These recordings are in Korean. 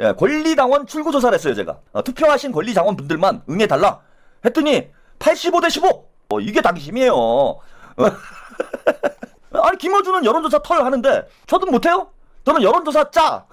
예, 권리당원 출구조사를 했어요, 제가. 투표하신 권리당원분들만 응해달라 했더니 85대 15. 이게 당심이에요. 아니, 김어준은 여론조사 털 하는데 저도 못해요? 저는 여론조사 짜.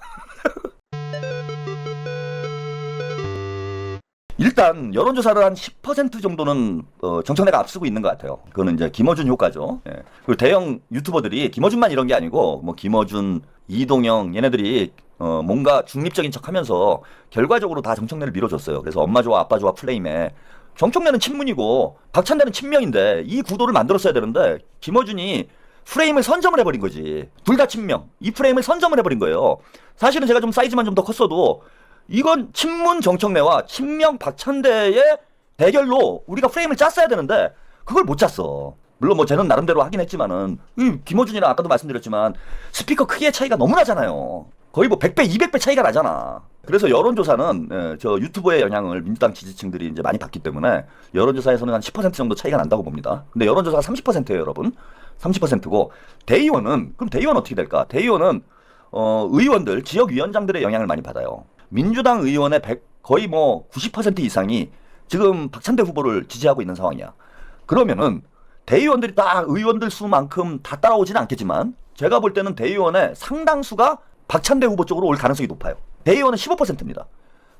일단 여론조사를 한 10% 정도는 정청래가 앞서고 있는 것 같아요. 그거는 이제 김어준 효과죠. 예. 그리고 대형 유튜버들이 김어준만 이런 게 아니고 뭐 김어준, 이동영 얘네들이 뭔가 중립적인 척하면서 결과적으로 다 정청래를 밀어줬어요. 그래서 엄마 좋아 아빠 좋아 플레임에 정청래는 친문이고 박찬대는 친명인데 이 구도를 만들었어야 되는데 김어준이 프레임을 선점을 해버린 거지. 둘 다 친명. 이 프레임을 선점을 해버린 거예요. 사실은 제가 좀 사이즈만 좀 더 컸어도 이건 친문 정청래와 친명 박찬대의 대결로 우리가 프레임을 짰어야 되는데 그걸 못 짰어. 물론 뭐 쟤는 나름대로 하긴 했지만은 김어준이랑 아까도 말씀드렸지만 스피커 크기의 차이가 너무 나잖아요. 거의 뭐 100배, 200배 차이가 나잖아. 그래서 여론조사는 저 유튜버의 영향을 민주당 지지층들이 이제 많이 받기 때문에 여론조사에서는 한 10% 정도 차이가 난다고 봅니다. 근데 여론조사가 30%예요, 여러분. 30%고 대의원은 그럼 대의원 어떻게 될까? 대의원은 의원들, 지역위원장들의 영향을 많이 받아요. 민주당 의원의 거의 뭐 90% 이상이 지금 박찬대 후보를 지지하고 있는 상황이야. 그러면은 대의원들이 다 의원들 수만큼 다 따라오지는 않겠지만 제가 볼 때는 대의원의 상당수가 박찬대 후보 쪽으로 올 가능성이 높아요. 대의원은 15%입니다.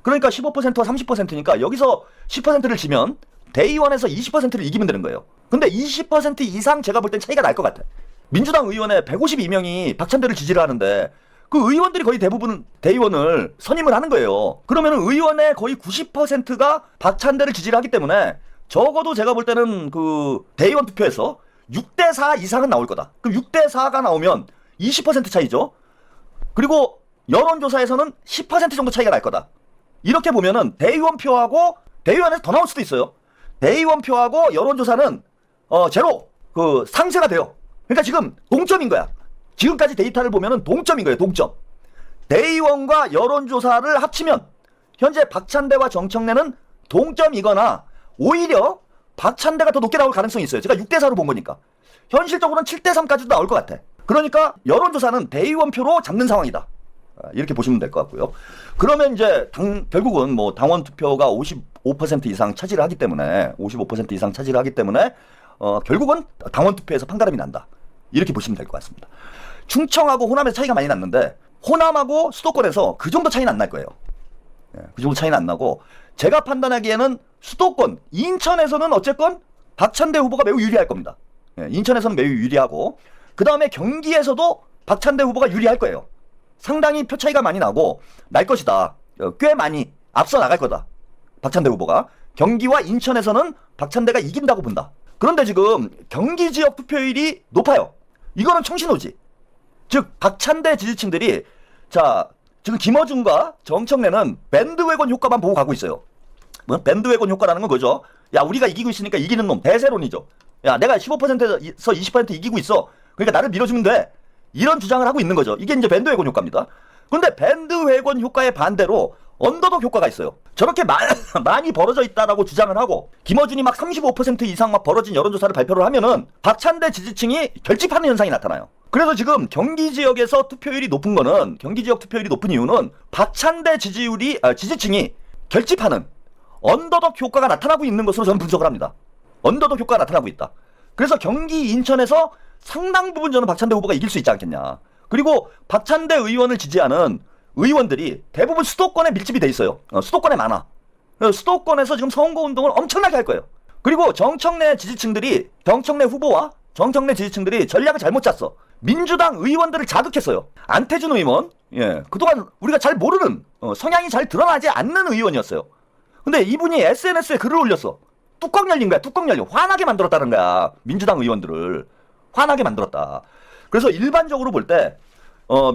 그러니까 15%와 30%니까 여기서 10%를 지면 대의원에서 20%를 이기면 되는 거예요. 근데 20% 이상 제가 볼 땐 차이가 날 것 같아. 민주당 의원의 152명이 박찬대를 지지를 하는데 그 의원들이 거의 대부분 대의원을 선임을 하는 거예요. 그러면 의원의 거의 90%가 박찬대를 지지를 하기 때문에 적어도 제가 볼 때는 그 대의원 투표에서 6대4 이상은 나올 거다. 그럼 6대4가 나오면 20% 차이죠. 그리고 여론조사에서는 10% 정도 차이가 날 거다. 이렇게 보면은 대의원 표하고 대의원에서 더 나올 수도 있어요. 대의원 표하고 여론조사는 제로 상쇄가 돼요. 그러니까 지금 동점인 거야. 지금까지 데이터를 보면은 동점인 거예요. 동점. 대의원과 여론조사를 합치면 현재 박찬대와 정청래는 동점이거나 오히려 박찬대가 더 높게 나올 가능성이 있어요. 제가 6대4로 본 거니까. 현실적으로는 7대3까지도 나올 것 같아. 그러니까 여론조사는 대의원 표로 잡는 상황이다. 이렇게 보시면 될 것 같고요. 그러면 이제 결국은 뭐 당원 투표가 55% 이상 차지를 하기 때문에 55% 이상 차지를 하기 때문에 결국은 당원 투표에서 판가름이 난다. 이렇게 보시면 될 것 같습니다. 충청하고 호남에서 차이가 많이 났는데 호남하고 수도권에서 그 정도 차이는 안 날 거예요. 그 정도 차이는 안 나고 제가 판단하기에는 수도권, 인천에서는 어쨌건 박찬대 후보가 매우 유리할 겁니다. 인천에서는 매우 유리하고 그 다음에 경기에서도 박찬대 후보가 유리할 거예요. 상당히 표 차이가 많이 나고 날 것이다. 꽤 많이 앞서 나갈 거다. 박찬대 후보가. 경기와 인천에서는 박찬대가 이긴다고 본다. 그런데 지금 경기 지역 투표율이 높아요. 이거는 청신호지. 즉 박찬대 지지층들이 자 지금 김어준과 정청래는 밴드웨건 효과만 보고 가고 있어요. 뭐 밴드웨건 효과라는 건 뭐죠? 야 우리가 이기고 있으니까 이기는 놈 대세론이죠. 야 내가 15%에서 20% 이기고 있어. 그러니까 나를 밀어주면 돼. 이런 주장을 하고 있는 거죠. 이게 이제 밴드웨건 효과입니다. 그런데 밴드웨건 효과의 반대로 언더독 효과가 있어요. 저렇게 많이 벌어져 있다라고 주장을 하고 김어준이 막 35% 이상 막 벌어진 여론조사를 발표를 하면은 박찬대 지지층이 결집하는 현상이 나타나요. 그래서 지금 경기 지역에서 투표율이 높은 거는 경기 지역 투표율이 높은 이유는 박찬대 지지층이 결집하는 언더독 효과가 나타나고 있는 것으로 저는 분석을 합니다. 언더독 효과가 나타나고 있다. 그래서 경기 인천에서 상당 부분 저는 박찬대 후보가 이길 수 있지 않겠냐. 그리고 박찬대 의원을 지지하는 의원들이 대부분 수도권에 밀집이 돼 있어요. 수도권에 많아. 수도권에서 지금 선거운동을 엄청나게 할 거예요. 그리고 정청래 후보와 정청래 지지층들이 전략을 잘못 짰어. 민주당 의원들을 자극했어요. 안태준 의원, 그동안 우리가 잘 모르는 성향이 잘 드러나지 않는 의원이었어요. 근데 이분이 SNS에 글을 올렸어. 뚜껑 열린 거야. 뚜껑 열려. 화나게 만들었다는 거야. 민주당 의원들을 화나게 만들었다. 그래서 일반적으로 볼 때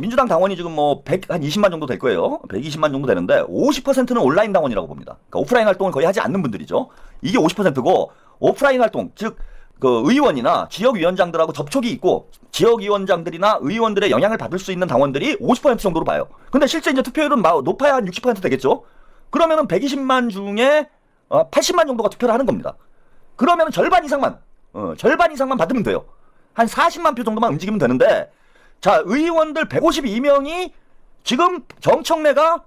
민주당 당원이 지금 뭐 한 20만 정도 될 거예요. 120만 정도 되는데 50%는 온라인 당원이라고 봅니다. 그러니까 오프라인 활동을 거의 하지 않는 분들이죠. 이게 50%고 오프라인 활동, 즉 그 의원이나 지역위원장들하고 접촉이 있고 지역위원장들이나 의원들의 영향을 받을 수 있는 당원들이 50% 정도로 봐요. 근데 실제 이제 투표율은 높아야 한 60% 되겠죠. 그러면은 120만 중에 80만 정도가 투표를 하는 겁니다. 그러면은 절반 이상만 받으면 돼요. 한 40만 표 정도만 움직이면 되는데 자 의원들 152명이 지금 정청래가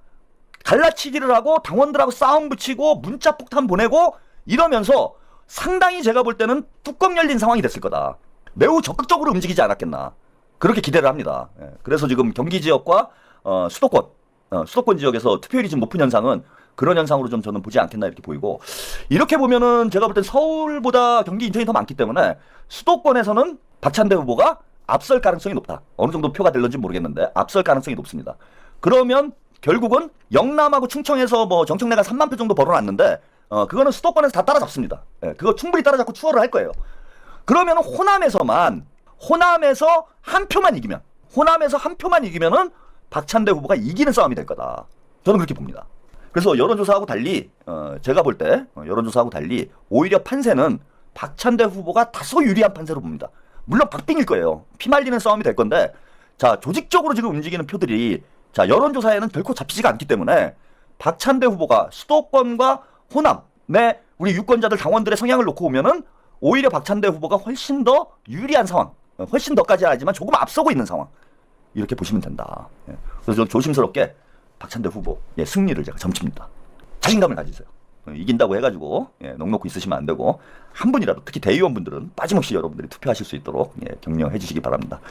갈라치기를 하고 당원들하고 싸움 붙이고 문자 폭탄 보내고 이러면서 상당히 제가 볼 때는 뚜껑 열린 상황이 됐을 거다. 매우 적극적으로 움직이지 않았겠나. 그렇게 기대를 합니다. 예. 그래서 지금 경기 지역과 수도권 지역에서 투표율이 좀 높은 현상은 그런 현상으로 좀 저는 보지 않겠나 이렇게 보이고, 이렇게 보면은 제가 볼 땐 서울보다 경기 인천이 더 많기 때문에 수도권에서는 박찬대 후보가 앞설 가능성이 높다. 어느 정도 표가 될런지 모르겠는데 앞설 가능성이 높습니다. 그러면 결국은 영남하고 충청에서 뭐 정청래가 3만 표 정도 벌어놨는데 그거는 수도권에서 다 따라잡습니다. 예, 그거 충분히 따라잡고 추월을 할 거예요. 그러면 호남에서 한 표만 이기면은 박찬대 후보가 이기는 싸움이 될 거다. 저는 그렇게 봅니다. 그래서 여론조사하고 달리 제가 볼 때 여론조사하고 달리 오히려 판세는 박찬대 후보가 다소 유리한 판세로 봅니다. 물론 박빙일 거예요. 피말리는 싸움이 될 건데, 자, 조직적으로 지금 움직이는 표들이 자, 여론조사에는 결코 잡히지가 않기 때문에 박찬대 후보가 수도권과 호남의 우리 유권자들 당원들의 성향을 놓고 보면은 오히려 박찬대 후보가 훨씬 더 유리한 상황, 훨씬 더까지 하지만 조금 앞서고 있는 상황, 이렇게 보시면 된다. 예. 그래서 좀 조심스럽게 박찬대 후보 승리를 제가 점칩니다. 자신감을 가지세요. 이긴다고 해가지고 넉넉히 있으시면 안 되고, 한 분이라도 특히 대의원분들은 빠짐없이 여러분들이 투표하실 수 있도록 격려해 주시기 바랍니다.